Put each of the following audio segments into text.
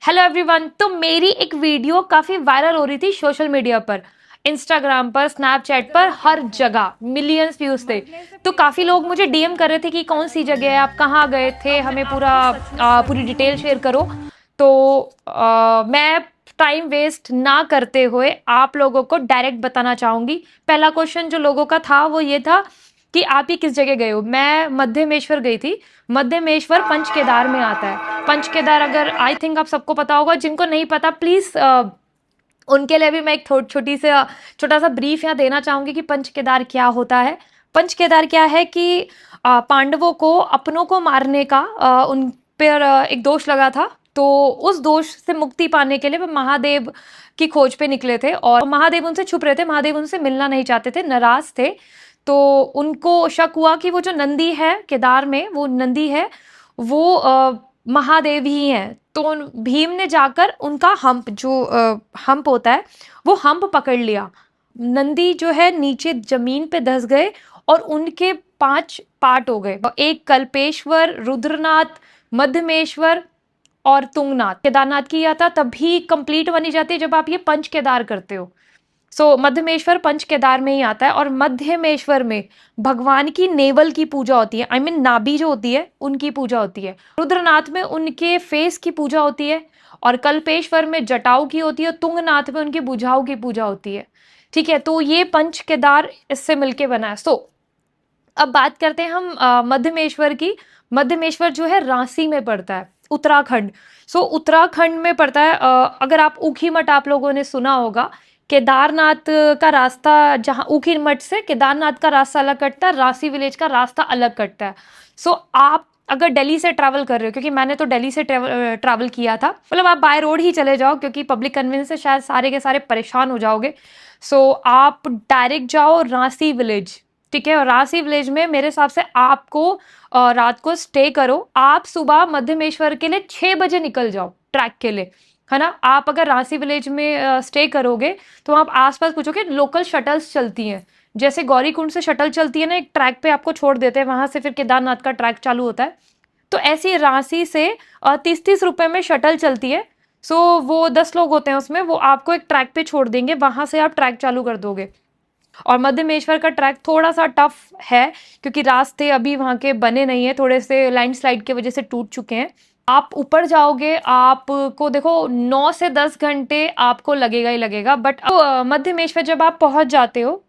Hello everyone. तो मेरी एक वीडियो काफी वायरल हो रही थी सोशल मीडिया पर, इंस्टाग्राम पर, स्नैपचैट पर, हर जगह मिलियंस व्यूज थे। तो काफी लोग मुझे डीएम कर रहे थे कि कौन सी जगह है, आप कहाँ गए थे, हमें पूरी डिटेल शेयर करो। तो मैं टाइम वेस्ट ना करते हुए आप लोगों को डायरेक्ट बताना चाहूंगी। पहला क्वेश्चन जो लोगों का था वो ये था कि आप ही किस जगह गए हो। मैं मध्यमेश्वर गई थी। मध्यमेश्वर पंच केदार में आता है। पंच केदार अगर आई थिंक आप सबको पता होगा, जिनको नहीं पता प्लीज उनके लिए भी मैं एक छोटा सा ब्रीफ यहाँ देना चाहूंगी कि पंच केदार क्या होता है। पंच केदार क्या है कि पांडवों को अपनों को मारने का उन पर एक दोष लगा था। तो उस दोष से मुक्ति पाने के लिए वो महादेव की खोज पे निकले थे और महादेव उनसे छुप रहे थे, महादेव उनसे मिलना नहीं चाहते थे, नाराज थे। तो उनको शक हुआ कि वो जो नंदी है केदार में, वो नंदी है, वो महादेव ही हैं। तो भीम ने जाकर उनका हम्प होता है, वो हम्प पकड़ लिया। नंदी जो है नीचे जमीन पे धस गए और उनके 5 पार्ट हो गए। एक कल्पेश्वर, रुद्रनाथ, मध्यमेश्वर और तुंगनाथ। केदारनाथ की यात्रा तभी कंप्लीट बनी जाती है जब आप ये पंच केदार करते हो। मध्यमेश्वर पंच केदार में ही आता है और मध्यमेश्वर में भगवान की नेवल की पूजा होती है। आई मीन नाभि जो होती है उनकी पूजा होती है। रुद्रनाथ में उनके फेस की पूजा होती है और कल्पेश्वर में जटाऊ की होती है। तुंगनाथ में उनकी भुजाओं की पूजा होती है। ठीक है, तो ये पंच केदार इससे मिलके बना है। अब बात करते हैं हम मध्यमेश्वर की। मध्यमेश्वर जो है रांसी में पड़ता है, उत्तराखंड। उत्तराखंड में पड़ता है। अगर आप ऊखी मठ आप लोगों ने सुना होगा, केदारनाथ का रास्ता, जहाँ ऊखी मठ से केदारनाथ का रास्ता अलग कटता है, रांसी विलेज का रास्ता अलग कटता है। आप अगर दिल्ली से ट्रैवल कर रहे हो, क्योंकि मैंने तो दिल्ली से ट्रैवल किया था, मतलब आप बाय रोड ही चले जाओ क्योंकि पब्लिक कन्वेंस से शायद सारे के सारे परेशान हो जाओगे। आप डायरेक्ट जाओ रांसी विलेज। ठीक है, और रांसी विलेज में मेरे हिसाब से आपको रात को स्टे करो। आप सुबह मध्यमेश्वर के लिए 6 बजे निकल जाओ ट्रैक के लिए, है ना। आप अगर रांसी विलेज में स्टे करोगे तो आप आसपास पूछोगे, लोकल शटल्स चलती हैं, जैसे गौरीकुंड से शटल चलती है ना, एक ट्रैक पे आपको छोड़ देते हैं, वहां से फिर केदारनाथ का ट्रैक चालू होता है। तो ऐसी रांसी से 30-30 रुपए में शटल चलती है। वो 10 लोग होते हैं उसमें, वो आपको एक ट्रैक पे छोड़ देंगे, वहां से आप ट्रैक चालू कर दोगे। और मध्यमेश्वर का ट्रैक थोड़ा सा टफ है क्योंकि रास्ते अभी वहां के बने नहीं है, थोड़े से लैंडस्लाइड की वजह से टूट चुके हैं। आप ऊपर जाओगे, आपको देखो 9 से 10 घंटे आपको लगेगा ही लगेगा। बट मध्यमेश्वर जब आप पहुंच जाते हो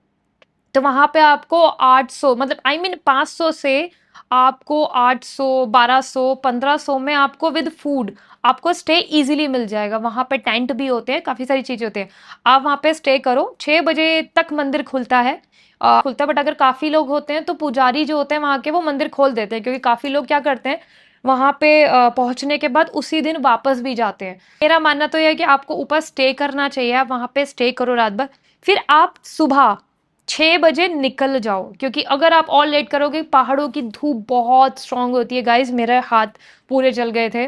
तो वहां पे आपको 800, मतलब आई मीन 500 से आपको 800, 1200, 1500 में आपको विद फूड आपको स्टे इजीली मिल जाएगा। वहां पे टेंट भी होते हैं, काफी सारी चीजें होती हैं। आप वहां पे स्टे करो। 6 बजे तक मंदिर खुलता है, बट अगर काफी लोग होते हैं तो पुजारी जो होते हैं वहां के, वो मंदिर खोल देते हैं, क्योंकि काफी लोग क्या करते हैं, वहां पे पहुंचने के बाद उसी दिन वापस भी जाते हैं। मेरा मानना तो यह है कि आपको ऊपर स्टे करना चाहिए, आप वहां पे स्टे करो रात भर, फिर आप सुबह 6 बजे निकल जाओ। क्योंकि अगर आप और लेट करोगे, पहाड़ों की धूप बहुत स्ट्रांग होती है गाइज, मेरे हाथ पूरे जल गए थे।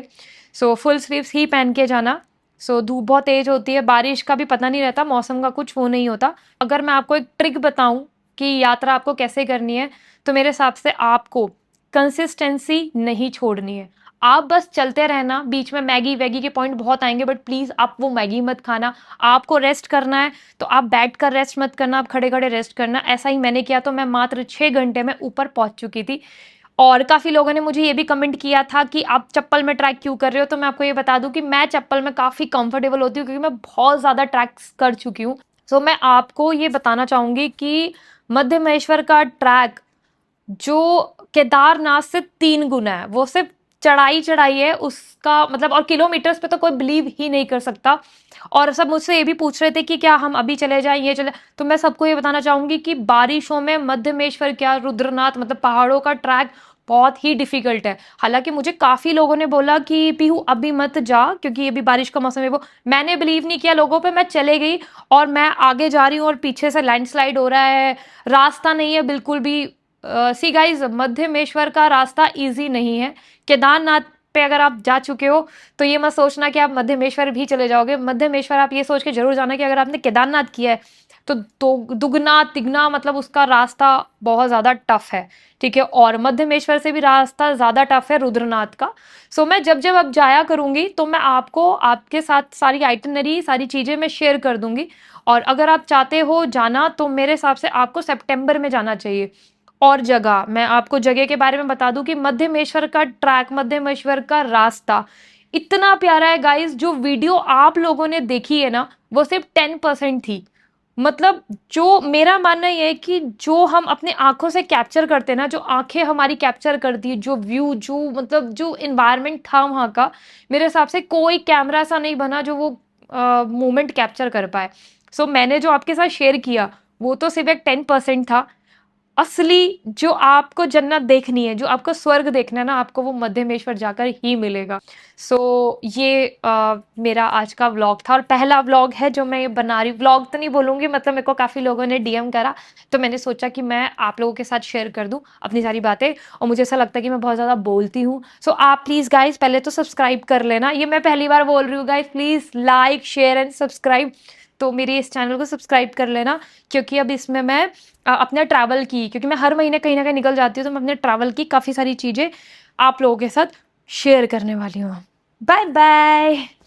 फुल स्लीव्स ही पहन के जाना। धूप बहुत तेज होती है, बारिश का भी पता नहीं रहता, मौसम का कुछ वो नहीं होता। अगर मैं आपको एक ट्रिक बताऊं कि यात्रा आपको कैसे करनी है, तो मेरे हिसाब से आपको कंसिस्टेंसी नहीं छोड़नी है। आप बस चलते रहना, बीच में मैगी वैगी के पॉइंट बहुत आएंगे, बट प्लीज आप वो मैगी मत खाना। आपको रेस्ट करना है तो आप बैठ कर रेस्ट मत करना, आप खड़े खड़े रेस्ट करना। ऐसा ही मैंने किया, तो मैं मात्र 6 घंटे में ऊपर पहुंच चुकी थी। और काफी लोगों ने मुझे ये भी कमेंट किया था कि आप चप्पल में ट्रैक क्यों कर रहे हो, तो मैं आपको ये बता दूं कि मैं चप्पल में काफी कंफर्टेबल होती हूँ, क्योंकि मैं बहुत ज्यादा ट्रैक्स कर चुकी हूँ। मैं आपको ये बताना चाहूंगी कि मध्यमेश्वर का ट्रैक जो केदारनाथ से 3 गुना है, वो सिर्फ चढ़ाई चढ़ाई है उसका, मतलब, और किलोमीटर्स पे तो कोई बिलीव ही नहीं कर सकता। और सब मुझसे ये भी पूछ रहे थे कि क्या हम अभी चले जाएं, ये चले, तो मैं सबको ये बताना चाहूंगी कि बारिशों में मध्यमेश्वर, क्या रुद्रनाथ, मतलब पहाड़ों का ट्रैक बहुत ही डिफिकल्ट है। हालांकि मुझे काफी लोगों ने बोला कि पीहू अभी मत जा क्योंकि अभी बारिश का मौसम है, वो मैंने बिलीव नहीं किया लोगों पे, मैं चले गई और मैं आगे जा रही हूँ और पीछे से लैंडस्लाइड हो रहा है, रास्ता नहीं है बिल्कुल भी। सी गाइज, मध्यमेश्वर का रास्ता इजी नहीं है। केदारनाथ पे अगर आप जा चुके हो तो ये मत सोचना कि आप मध्यमेश्वर भी चले जाओगे। मध्यमेश्वर आप ये सोच के जरूर जाना कि अगर आपने केदारनाथ किया है तो दुगना तिगना मतलब उसका रास्ता बहुत ज़्यादा टफ है, ठीक है। और मध्यमेश्वर से भी रास्ता ज़्यादा टफ है रुद्रनाथ का। सो मैं जब जब अब जाया करूँगी तो मैं आपको आपके साथ सारी आइटिनरी सारी चीज़ें मैं शेयर कर दूँगी। और अगर आप चाहते हो जाना तो मेरे हिसाब से आपको सितंबर में जाना चाहिए। और जगह मैं आपको जगह के बारे में बता दूं कि मध्यमेश्वर का ट्रैक, मध्यमेश्वर का रास्ता इतना प्यारा है गाइस। जो वीडियो आप लोगों ने देखी है ना वो सिर्फ 10% थी। मतलब जो मेरा मानना ये है कि जो हम अपने आंखों से कैप्चर करते हैं ना, जो आंखें हमारी कैप्चर करती है, जो व्यू, जो मतलब जो इन्वायरमेंट था वहाँ का, मेरे हिसाब से कोई कैमरा ऐसा नहीं बना जो वो मोमेंट कैप्चर कर पाए। सो मैंने जो आपके साथ शेयर किया वो तो सिर्फ एक 10% था। असली जो आपको जन्नत देखनी है, जो आपको स्वर्ग देखना है ना, आपको वो मध्यमेश्वर जाकर ही मिलेगा। सो ये मेरा आज का व्लॉग था और पहला व्लॉग है जो मैं ये बना रही हूँ। व्लॉग तो नहीं बोलूँगी, मतलब मेरे को काफ़ी लोगों ने डीएम करा तो मैंने सोचा कि मैं आप लोगों के साथ शेयर कर दूँ अपनी सारी बातें। और मुझे ऐसा लगता है कि मैं बहुत ज़्यादा बोलती हूँ। सो आप प्लीज़ गाइज पहले तो सब्सक्राइब कर लेना। ये मैं पहली बार बोल रही हूँ guys, please like share and subscribe. तो मेरे इस चैनल को सब्सक्राइब कर लेना, क्योंकि अब इसमें मैं अपने ट्रैवल की, क्योंकि मैं हर महीने कहीं ना कहीं निकल जाती हूँ, तो मैं अपने ट्रैवल की काफ़ी सारी चीज़ें आप लोगों के साथ शेयर करने वाली हूँ। Bye bye.